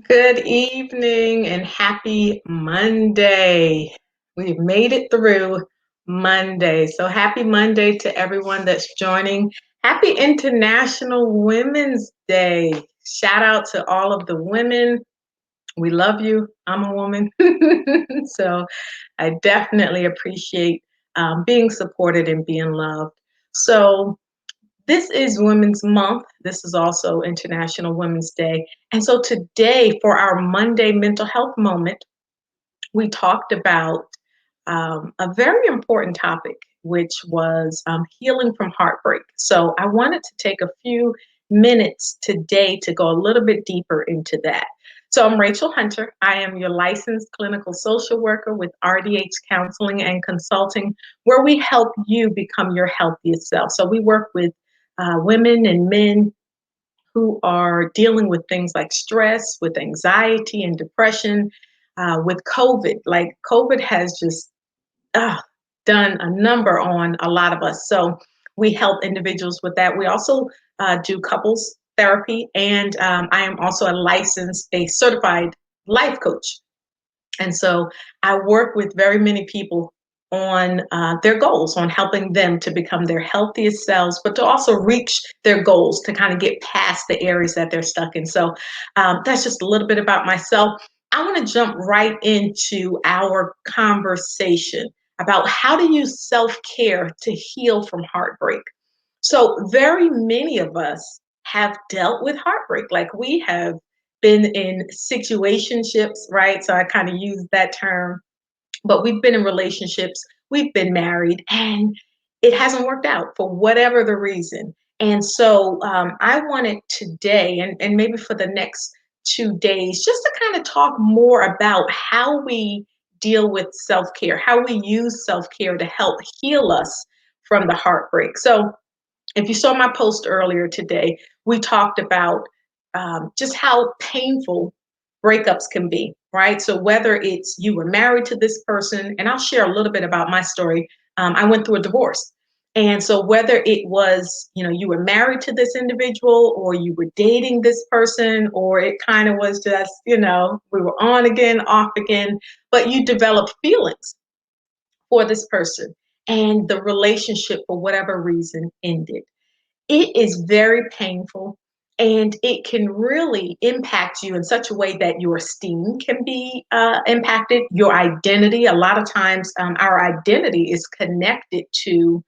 Good evening and happy Monday. We've made it through Monday. So happy Monday to everyone that's joining. Happy International Women's Day. Shout out to all of the women. We love you. I'm a woman. So I definitely appreciate being supported and being loved. So this is Women's Month. This is also International Women's Day. And so today, for our Monday mental health moment, we talked about a very important topic, which was healing from heartbreak. So I wanted to take a few minutes today to go a little bit deeper into that. So I'm Rachel Hunter. I am your licensed clinical social worker with RDH Counseling and Consulting, where we help you become your healthiest self. So we work with women and men who are dealing with things like stress, with anxiety and depression, with COVID. Like COVID has just uh, done a number on a lot of us. So we help individuals with that. We also do couples therapy, and I am also a certified life coach. And so I work with very many people on their goals, on helping them to become their healthiest selves, but to also reach their goals, to kind of get past the areas that they're stuck in. So that's just a little bit about myself. I want to jump right into our conversation about how to use self-care to heal from heartbreak. So very many of us have dealt with heartbreak. Like we have been in situationships, right? So I kind of use that term, but we've been in relationships, we've been married, and it hasn't worked out for whatever the reason. And so I wanted today, and maybe for the next 2 days, just to kind of talk more about how we deal with self care, how we use self care to help heal us from the heartbreak. So if you saw my post earlier today, we talked about just how painful breakups can be, right? So whether it's you were married to this person, and I'll share a little bit about my story. I went through a divorce. And so whether it was, you were married to this individual or you were dating this person, or it kind of was just, we were on again, off again, but you developed feelings for this person and the relationship for whatever reason ended. It is very painful, and it can really impact you in such a way that your esteem can be impacted, your identity. A lot of times, our identity is connected to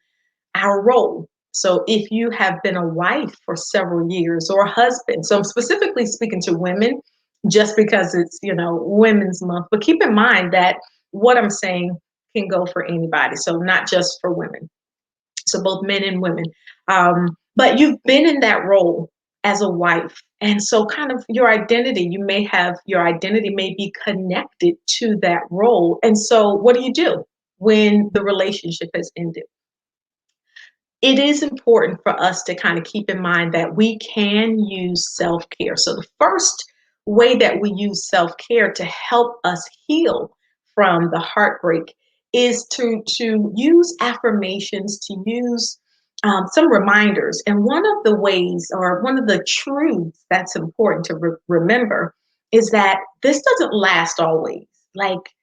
our role. So if you have been a wife for several years or a husband, so I'm specifically speaking to women just because it's, Women's Month, but keep in mind that what I'm saying can go for anybody. So not just for women, so both men and women. But you've been in that role as a wife. And so kind of your identity may be connected to that role. And so what do you do when the relationship has ended? It is important for us to kind of keep in mind that we can use self care. So, the first way that we use self care to help us heal from the heartbreak is to use affirmations, to use some reminders. And one of the ways, or one of the truths that's important to remember, is that this doesn't last always. Like,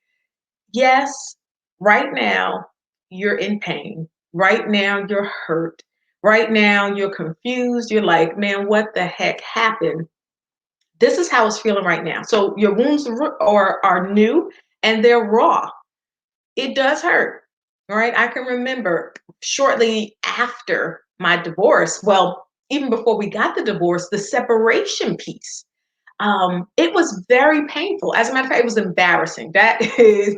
yes, right now you're in pain. Right now you're hurt. Right now you're confused. You're like, man, what the heck happened? This is how it's feeling right now. So your wounds are new and they're raw. It does hurt, right? I can remember shortly after my divorce, well, even before we got the divorce, the separation piece, it was very painful. As a matter of fact, it was embarrassing. That is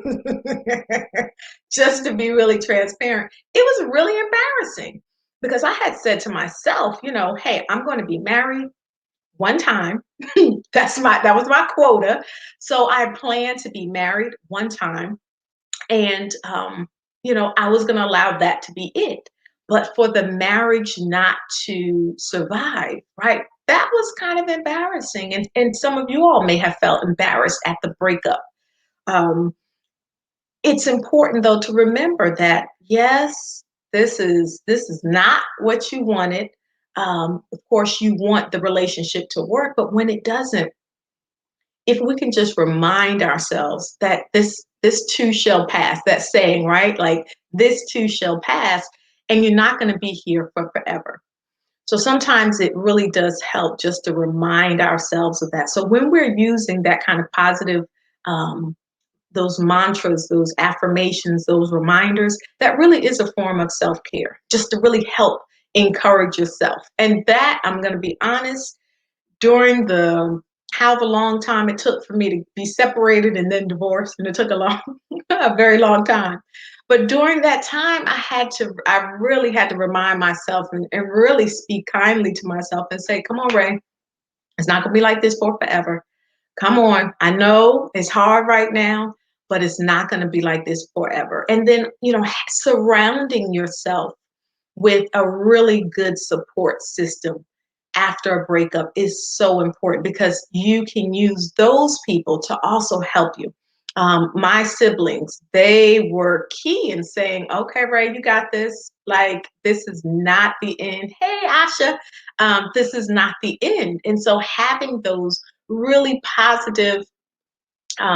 just to be really transparent. It was really embarrassing because I had said to myself, hey, I'm going to be married one time. That was my quota. So I planned to be married one time, and I was going to allow that to be it. But for the marriage not to survive, right? That was kind of embarrassing. And some of you all may have felt embarrassed at the breakup. Um, it's important though to remember that yes, this is not what you wanted. Of course, you want the relationship to work, but when it doesn't, if we can just remind ourselves that this too shall pass, that saying, right? Like this too shall pass, and you're not going to be here for forever. So sometimes it really does help just to remind ourselves of that. So when we're using that kind of positive, um, those mantras, those affirmations, those reminders, that really is a form of self care, just to really help encourage yourself. And that, I'm going to be honest, during the however long time it took for me to be separated and then divorced, and it took a long, a very long time. But during that time, I really had to remind myself and really speak kindly to myself and say, come on, Ray, it's not going to be like this for forever. Come on. I know it's hard right now, but it's not going to be like this forever. And then, surrounding yourself with a really good support system after a breakup is so important because you can use those people to also help you. My siblings, they were key in saying, okay, Ray, you got this. Like, this is not the end. Hey, Asha, this is not the end. And so having those really positive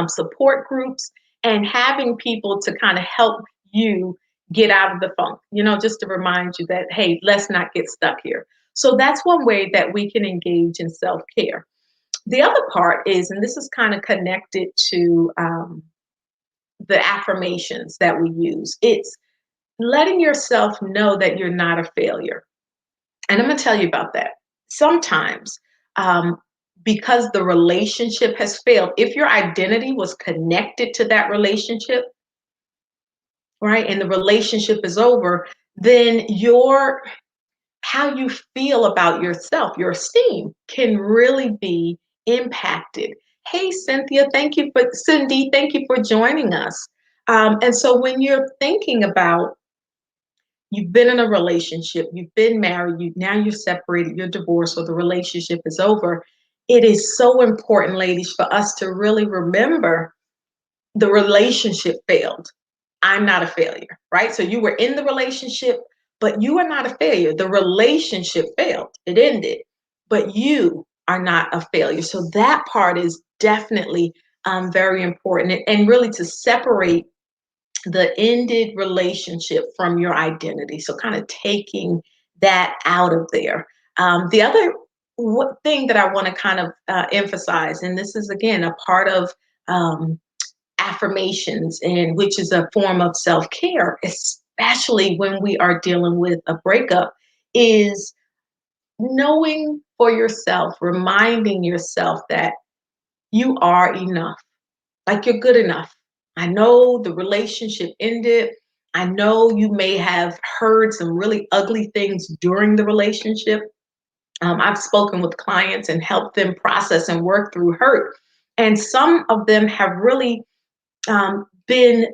support groups and having people to kind of help you get out of the funk, just to remind you that, hey, let's not get stuck here. So that's one way that we can engage in self care. The other part is, and this is kind of connected to the affirmations that we use, it's letting yourself know that you're not a failure. And I'm going to tell you about that. Sometimes, um, because the relationship has failed, if your identity was connected to that relationship, right, and the relationship is over, then how you feel about yourself, your esteem can really be impacted. Hey, Cindy, thank you for joining us. And so when you're thinking about you've been in a relationship, you've been married, now you're separated, you're divorced, or the relationship is over. It is so important, ladies, for us to really remember the relationship failed. I'm not a failure, right? So you were in the relationship, but you are not a failure. The relationship failed, it ended, but you are not a failure. So that part is definitely very important, and really to separate the ended relationship from your identity. So, kind of taking that out of there. The other thing that I want to kind of emphasize, and this is again a part of um, affirmations, and which is a form of self care, especially when we are dealing with a breakup, is knowing for yourself, reminding yourself that you are enough, like you're good enough. I know the relationship ended. I know you may have heard some really ugly things during the relationship. I've spoken with clients and helped them process and work through hurt. And some of them have really been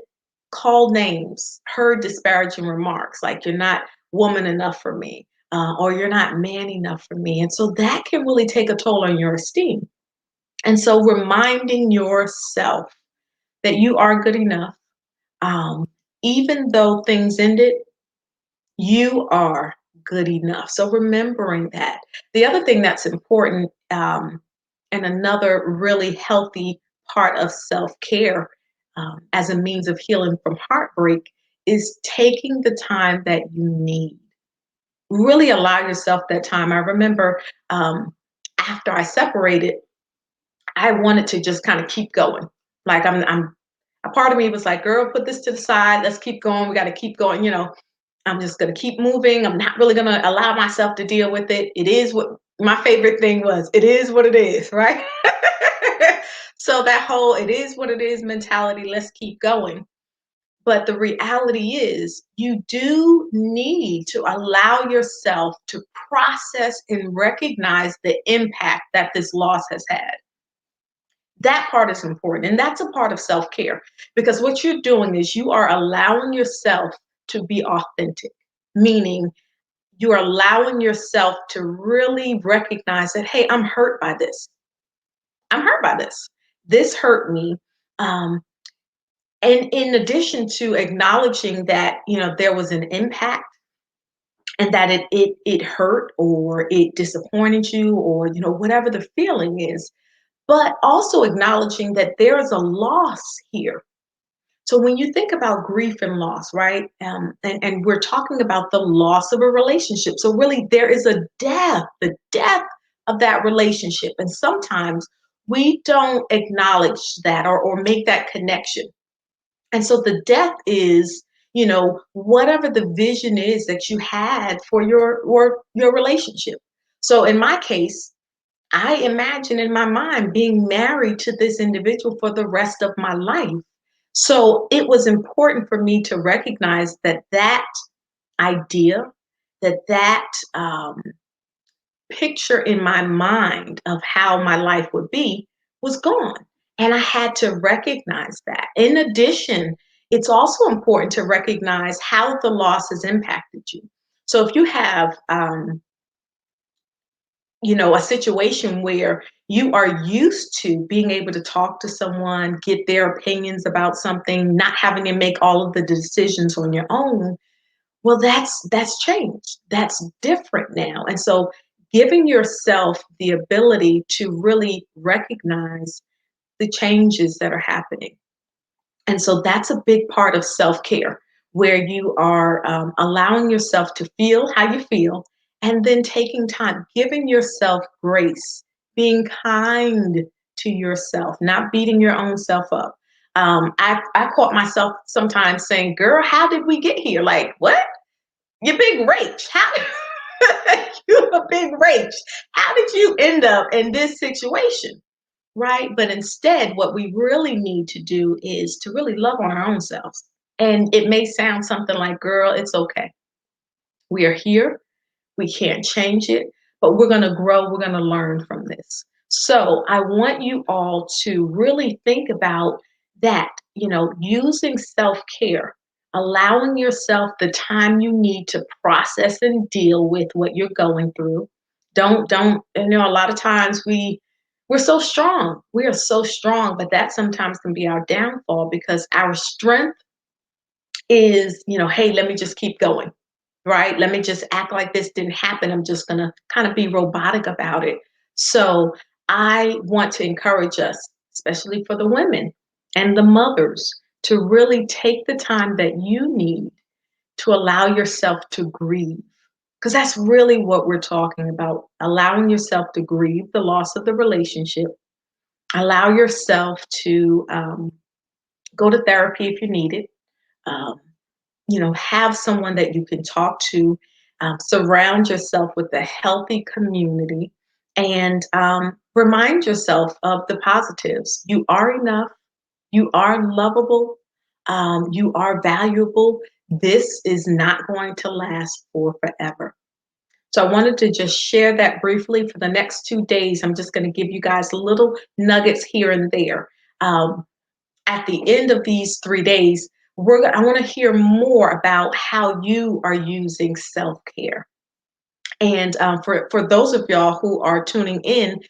called names, heard disparaging remarks like you're not woman enough for me, or you're not man enough for me. And so that can really take a toll on your esteem. And so reminding yourself that you are good enough. Um, Even though things ended, you are good enough. So remembering that. The other thing that's important, and another really healthy part of self care as a means of healing from heartbreak, is taking the time that you need. Really allow yourself that time. I remember after I separated, I wanted to just kind of keep going. Like I'm a part of me was like, girl, put this to the side. Let's keep going. We got to keep going. I'm just going to keep moving. I'm not really going to allow myself to deal with it. It is what my favorite thing was. It is what it is, right? So that whole it is what it is mentality, let's keep going. But the reality is, you do need to allow yourself to process and recognize the impact that this loss has had. That part is important. And that's a part of self care because what you're doing is you are allowing yourself to be authentic, meaning you are allowing yourself to really recognize that, hey, I'm hurt by this. I'm hurt by this. This hurt me. Um, and in addition to acknowledging that, there was an impact and that it hurt or it disappointed you or, whatever the feeling is. but also acknowledging that there is a loss here. So when you think about grief and loss, right? And we're talking about the loss of a relationship. So really, there is a death, the death of that relationship. And sometimes we don't acknowledge that or make that connection. And so the death is, whatever the vision is that you had for your relationship. So in my case, I imagine in my mind being married to this individual for the rest of my life. So it was important for me to recognize that that idea, that picture in my mind of how my life would be was gone. And I had to recognize that. In addition, it's also important to recognize how the loss has impacted you. So if you have, a situation where you are used to being able to talk to someone, get their opinions about something, not having to make all of the decisions on your own, well, that's changed. That's different now. And so giving yourself the ability to really recognize the changes that are happening. And so that's a big part of self care, where you are allowing yourself to feel how you feel and then taking time, giving yourself grace, being kind to yourself, not beating your own self up. I caught myself sometimes saying, "Girl, how did we get here? Like, what? You big rage. How you a big rage? How did you end up in this situation?" Right? But instead, what we really need to do is to really love on our own selves. And it may sound something like, girl, it's okay. We are here. We can't change it, but we're going to grow. We're going to learn from this. So I want you all to really think about that, using self care, allowing yourself the time you need to process and deal with what you're going through. Don't, a lot of times we're so strong. We are so strong, but that sometimes can be our downfall because our strength is, hey, let me just keep going, right? Let me just act like this didn't happen. I'm just going to kind of be robotic about it. So I want to encourage us, especially for the women and the mothers, to really take the time that you need to allow yourself to grieve. Because that's really what we're talking about, allowing yourself to grieve the loss of the relationship, allow yourself to go to therapy if you need it. Um, have someone that you can talk to, surround yourself with a healthy community, and remind yourself of the positives. You are enough, you are lovable, you are valuable. This is not going to last for forever. So I wanted to just share that briefly. For the next 2 days, I'm just going to give you guys little nuggets here and there. Um, at the end of these 3 days, I want to hear more about how you are using self-care. And for those of y'all who are tuning in,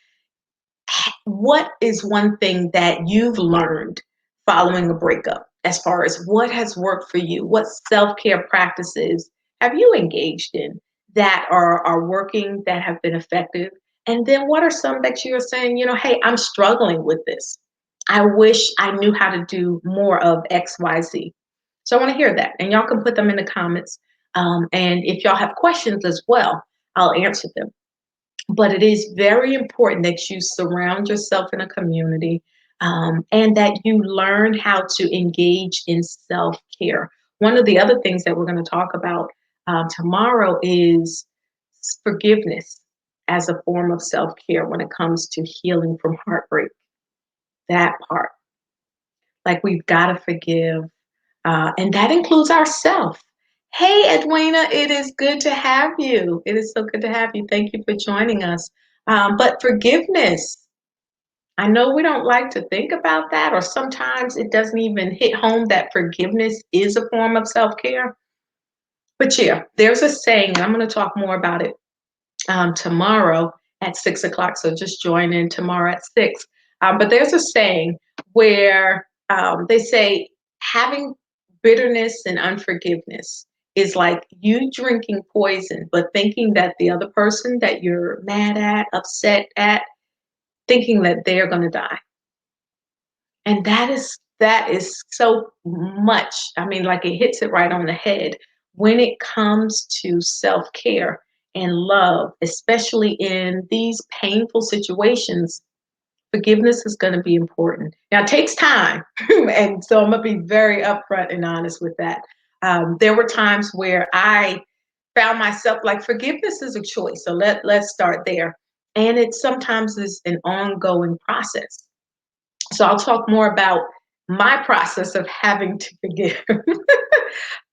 what is one thing that you've learned following a breakup, as far as what has worked for you? What self-care practices have you engaged in that are working, that have been effective? And then what are some that you're saying, hey, I'm struggling with this. I wish I knew how to do more of XYZ. So I want to hear that. And y'all can put them in the comments. And if y'all have questions as well, I'll answer them. But it is very important that you surround yourself in a community, and that you learn how to engage in self care. One of the other things that we're going to talk about tomorrow is forgiveness as a form of self care when it comes to healing from heartbreak. That part. Like, we've got to forgive, and that includes ourselves. Hey, Edwina, it is good to have you. It is so good to have you. Thank you for joining us. But forgiveness, I know we don't like to think about that, or sometimes it doesn't even hit home that forgiveness is a form of self care. But yeah, there's a saying, and I'm going to talk more about it tomorrow at 6 o'clock. So just join in tomorrow at 6. But there's a saying where they say having bitterness and unforgiveness is like you drinking poison, but thinking that the other person that you're mad at, upset at, thinking that they're going to die. And that is so much. I mean, like it hits it right on the head when it comes to self-care and love, especially in these painful situations. Forgiveness is going to be important. Now, it takes time. And so I'm going to be very upfront and honest with that. There were times where I found myself like forgiveness is a choice. So let's start there. And it sometimes is an ongoing process. So I'll talk more about my process of having to forgive,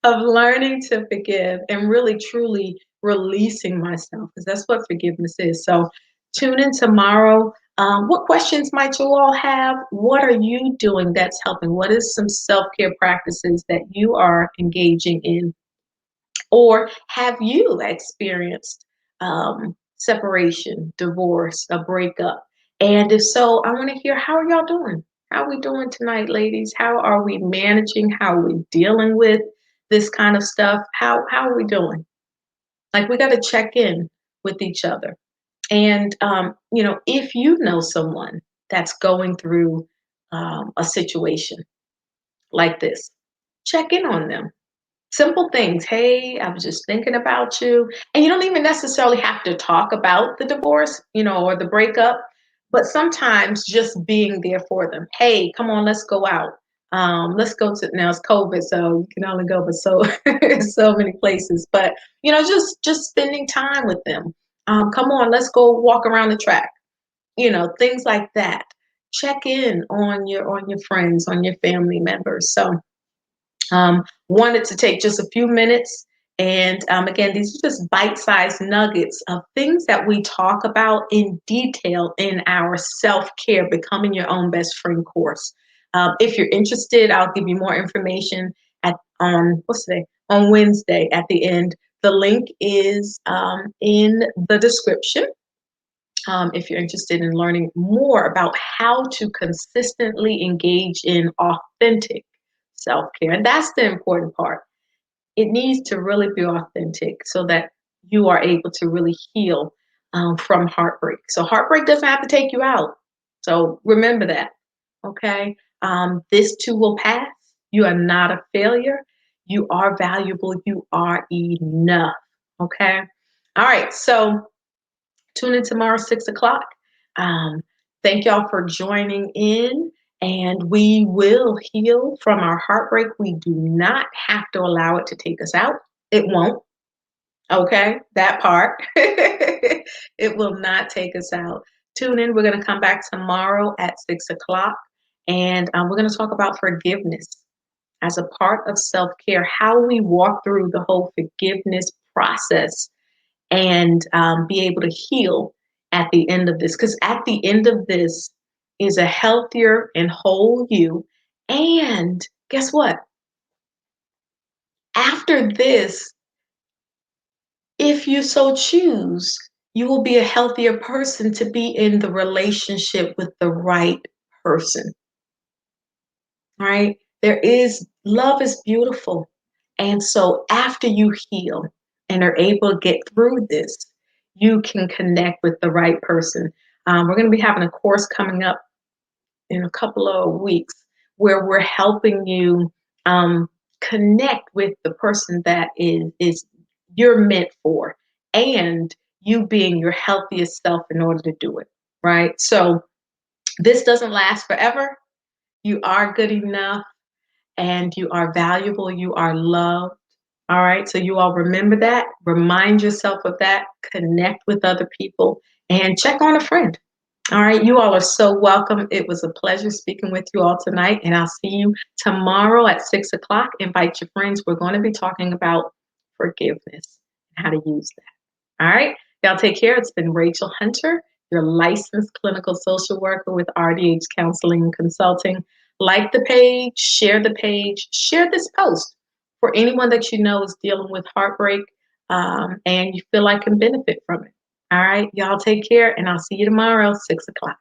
of learning to forgive and really truly releasing myself, because that's what forgiveness is. So tune in tomorrow. What questions might you all have? What are you doing that's helping? What is some self-care practices that you are engaging in? Or have you experienced separation, divorce, a breakup? And if so, I want to hear, how are y'all doing? How are we doing tonight, ladies? How are we managing? How are we dealing with this kind of stuff? How are we doing? Like we got to check in with each other. And if you know someone that's going through a situation like this, check in on them. Simple things. Hey, I was just thinking about you. And you don't even necessarily have to talk about the divorce, or the breakup, but sometimes just being there for them. Hey, come on, let's go out. Let's go to, now it's COVID, so you can only go but so so many places. But just spending time with them. Come on, let's go walk around the track. Things like that. Check in on your friends, on your family members. So wanted to take just a few minutes. And again, these are just bite-sized nuggets of things that we talk about in detail in our self-care, Becoming Your Own Best Friend course. If you're interested, I'll give you more information on what's today? On Wednesday at the end. The link is in the description. If you're interested in learning more about how to consistently engage in authentic self-care. And that's the important part. It needs to really be authentic so that you are able to really heal from heartbreak. So heartbreak doesn't have to take you out. So remember that. Okay. This too will pass. You are not a failure. You are valuable. You are enough. Okay. All right. So tune in tomorrow, 6 o'clock. Um, Thank y'all for joining in, and we will heal from our heartbreak. We do not have to allow it to take us out. It won't. Okay, that part. It will not take us out. Tune in. We're going to come back tomorrow at 6 o'clock, and we're going to talk about forgiveness as a part of self care, how we walk through the whole forgiveness process and be able to heal at the end of this. Because at the end of this is a healthier and whole you. And guess what? After this, if you so choose, you will be a healthier person to be in the relationship with the right person. Right? There is love is beautiful. And so after you heal and are able to get through this, you can connect with the right person. We're going to be having a course coming up in a couple of weeks where we're helping you connect with the person that is you're meant for, and you being your healthiest self in order to do it. Right? So this doesn't last forever. You are good enough and you are valuable, you are loved. All right, so you all remember that, remind yourself of that, connect with other people, and check on a friend. All right, you all are so welcome. It was a pleasure speaking with you all tonight, and I'll see you tomorrow at 6 o'clock. Invite your friends. We're going to be talking about forgiveness and how to use that. All right, y'all take care. It's been Rachel Hunter, your licensed clinical social worker with RDH Counseling and Consulting. Like the page, share this post for anyone that you know is dealing with heartbreak and you feel like can benefit from it. All right, y'all take care, and I'll see you tomorrow, 6 o'clock.